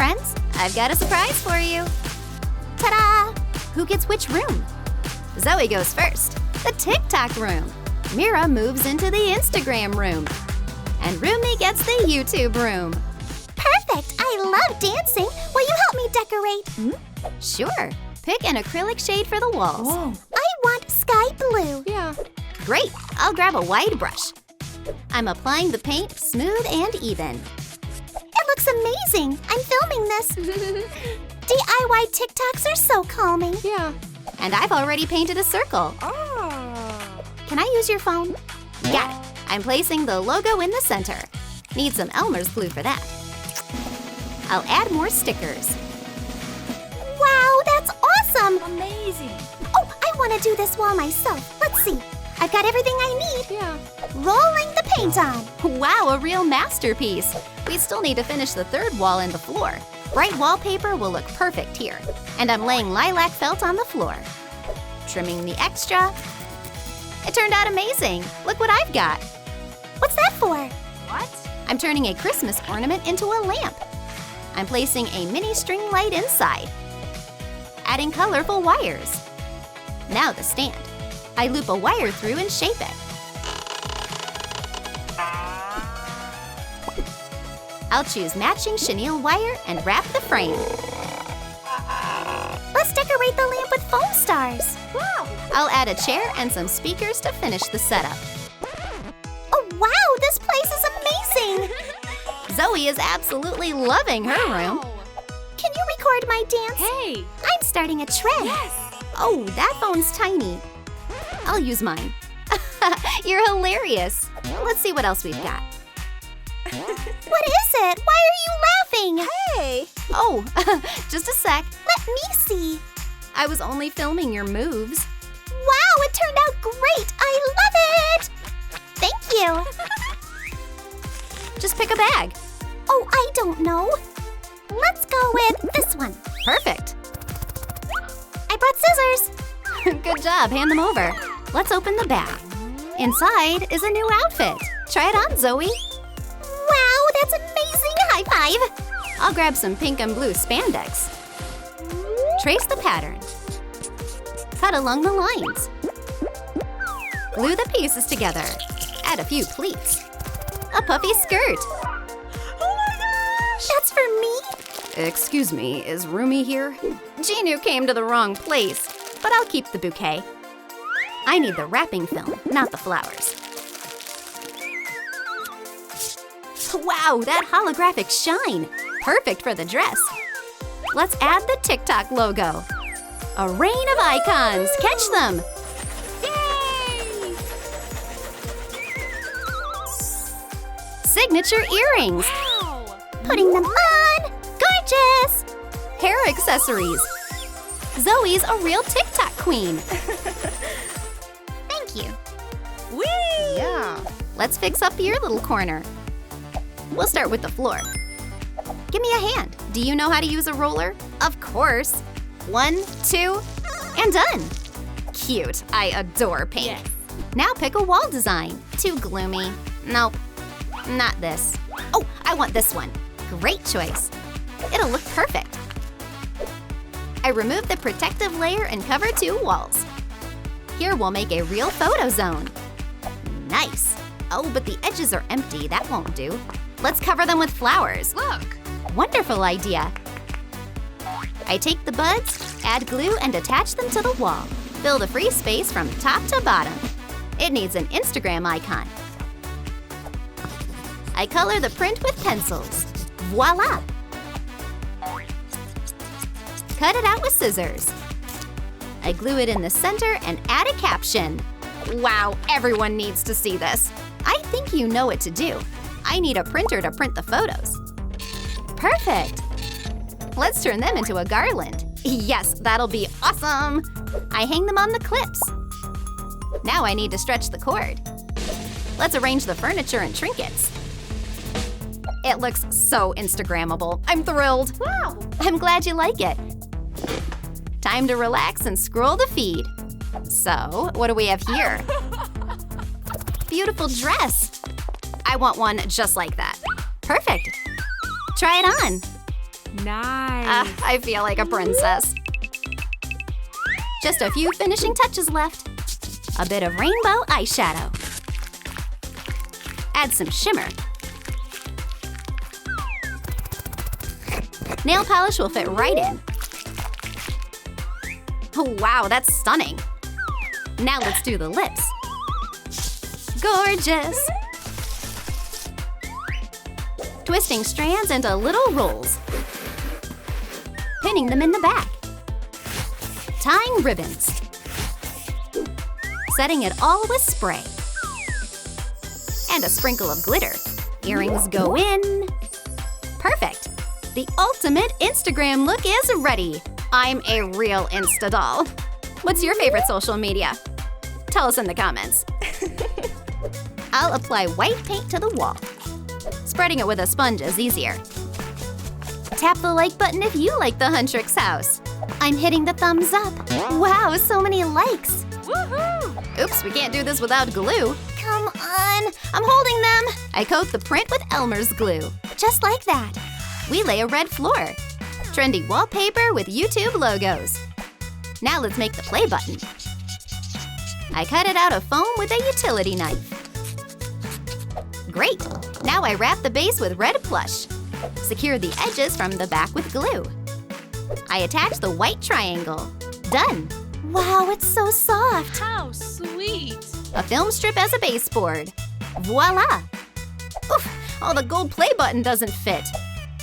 friends, I've got a surprise for you. Ta-da! Who gets which room? Zoe goes first, the TikTok room. Mira moves into the Instagram room. And Rumi gets the YouTube room. Perfect! I love dancing. Will you help me decorate? Sure. Pick an acrylic shade for the walls. Whoa. I want sky blue. Yeah. Great! I'll grab a wide brush. I'm applying the paint smooth and even. It looks amazing. I'm filming this. DIY TikToks are so calming. Yeah. And I've already painted a circle. Oh. Can I use your phone? Got it. I'm placing the logo in the center. Need some Elmer's glue for that. I'll add more stickers. Wow, that's awesome. Amazing. Oh, I want to do this wall myself. Let's see. I've got everything I need. Yeah. Rolling the paint on. Wow, a real masterpiece. We still need to finish the third wall and the floor. Bright wallpaper will look perfect here. And I'm laying lilac felt on the floor. Trimming the extra. It turned out amazing. Look what I've got. What's that for? What? I'm turning a Christmas ornament into a lamp. I'm placing a mini string light inside. Adding colorful wires. Now the stand. I loop a wire through and shape it. I'll choose matching chenille wire and wrap the frame. Let's decorate the lamp with foam stars. Wow. I'll add a chair and some speakers to finish the setup. Oh, wow, this place is amazing. Zoe is absolutely loving her room. Can you record my dance? Hey. I'm starting a trend. Yes. Oh, that phone's tiny. I'll use mine. You're hilarious. Let's see what else we've got. What is it? Why are you laughing? Hey. Oh, just a sec. Let me see. I was only filming your moves. Wow, it turned out great. I love it. Thank you. Just pick a bag. Oh, I don't know. Let's go with this one. Perfect. I brought scissors. Good job, hand them over. Let's open the bag. Inside is a new outfit. Try it on, Zoe. Wow, that's amazing. High five. I'll grab some pink and blue spandex. Trace the pattern. Cut along the lines. Glue the pieces together. Add a few pleats. A puffy skirt. That's for me? Excuse me, is Rumi here? Genu came to the wrong place, but I'll keep the bouquet. I need the wrapping film, not the flowers. Wow, that holographic shine! Perfect for the dress. Let's add the TikTok logo. A rain of icons, catch them! Yay! Signature earrings, Wow. Putting them on. Gorgeous. hair accessories. Zoe's a real TikTok queen. Thank you. Whee! Yeah. Let's fix up your little corner. We'll start with the floor. Give me a hand. Do you know how to use a roller? Of course. 1, 2, and done. Cute. I adore pink. Yes. Now pick a wall design. Too gloomy. Nope. Not this. Oh, I want this one. Great choice. It'll look perfect. I removed the protective layer and covered 2 walls. Here we'll make a real photo zone. Nice. Oh, but the edges are empty. That won't do. Let's cover them with flowers. Look. Wonderful idea. I take the buds, add glue, and attach them to the wall. Fill the free space from top to bottom. It needs an Instagram icon. I color the print with pencils. Voila! Cut it out with scissors. I glue it in the center and add a caption. Wow, everyone needs to see this. I think you know what to do. I need a printer to print the photos. Perfect! Let's turn them into a garland. Yes, that'll be awesome! I hang them on the clips. Now I need to stretch the cord. Let's arrange the furniture and trinkets. It looks so Instagrammable. I'm thrilled. Wow. I'm glad you like it. Time to relax and scroll the feed. So, what do we have here? Beautiful dress. I want one just like that. Perfect. Try it on. Nice. I feel like a princess. Just a few finishing touches left. A bit of rainbow eyeshadow. Add some shimmer. Nail polish will fit right in. Oh wow, that's stunning. Now let's do the lips. Gorgeous. Twisting strands into little rolls. Pinning them in the back. Tying ribbons. Setting it all with spray. And a sprinkle of glitter. Earrings go in. Perfect. The ultimate Instagram look is ready. I'm a real Insta doll. What's your favorite social media? Tell us in the comments. I'll apply white paint to the wall. Spreading it with a sponge is easier. Tap the like button if you like the Huntrix house. I'm hitting the thumbs up. Wow, so many likes. Woohoo! Oops, we can't do this without glue. Come on, I'm holding them. I coat the print with Elmer's glue. Just like that. We lay a red floor. Trendy wallpaper with YouTube logos. Now let's make the play button. I cut it out of foam with a utility knife. Great! Now I wrap the base with red plush. Secure the edges from the back with glue. I attach the white triangle. Done! Wow, it's so soft. How sweet. A film strip as a baseboard. Voila! Oof! Oh, the gold play button doesn't fit.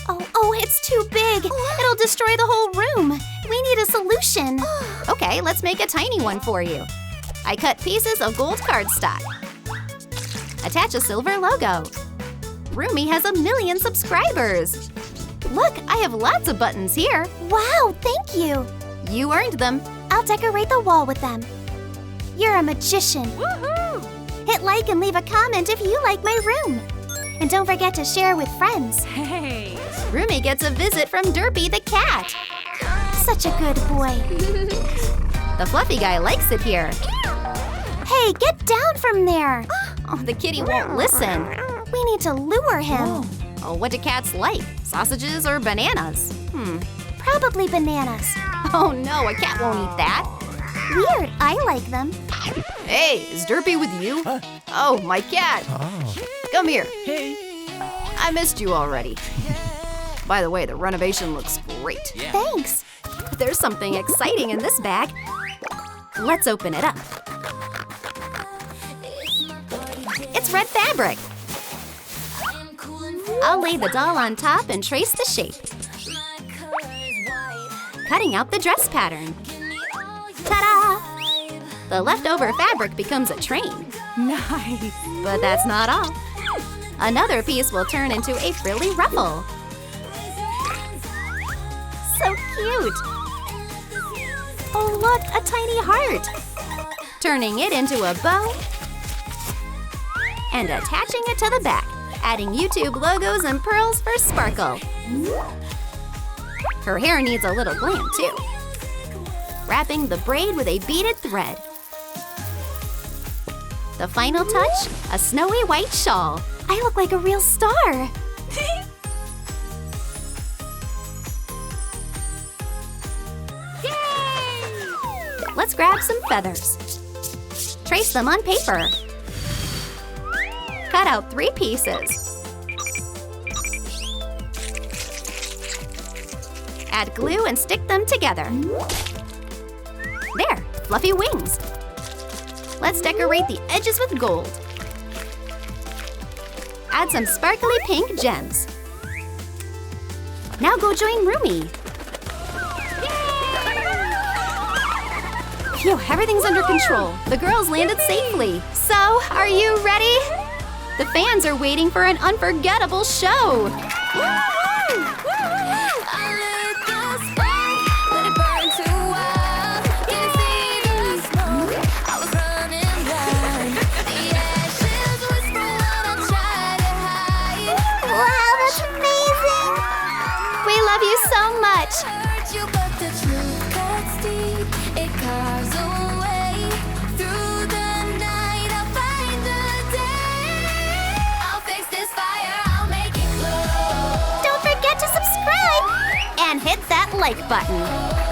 Oh, it's too big. It'll destroy the whole room. We need a solution. Okay, let's make a tiny one for you. I cut pieces of gold cardstock. Attach a silver logo. Roomy has 1 million subscribers. Look, I have lots of buttons here. Wow, thank you. You earned them. I'll decorate the wall with them. You're a magician. Woohoo! Hit like and leave a comment if you like my room. And don't forget to share with friends. Hey. Roomy gets a visit from Derpy the cat. Such a good boy. The fluffy guy likes it here. Hey, get down from there. Oh, the kitty won't listen. We need to lure him. Oh, what do cats like? Sausages or bananas? Probably bananas. Oh no, a cat won't eat that. Weird, I like them. Hey, is Derpy with you? Oh, my cat. Come here. Hey. I missed you already. By the way, the renovation looks great. Thanks. There's something exciting in this bag. Let's open it up. It's red fabric. I'll lay the doll on top and trace the shape. Cutting out the dress pattern. Ta-da! The leftover fabric becomes a train. Nice. But that's not all. Another piece will turn into a frilly ruffle. So cute! Oh, look, a tiny heart. Turning it into a bow and attaching it to the back, adding YouTube logos and pearls for sparkle. Her hair needs a little glam too. Wrapping the braid with a beaded thread. The final touch, a snowy white shawl. I look like a real star. Let's grab some feathers. Trace them on paper. Cut out 3 pieces. Add glue and stick them together. There, fluffy wings. Let's decorate the edges with gold. Add some sparkly pink gems. Now go join Roomy. Phew, everything's under control. The girls landed safely. So, are you ready? The fans are waiting for an unforgettable show. Wow, that's amazing. We love you so much. Don't forget to subscribe. hit that like button.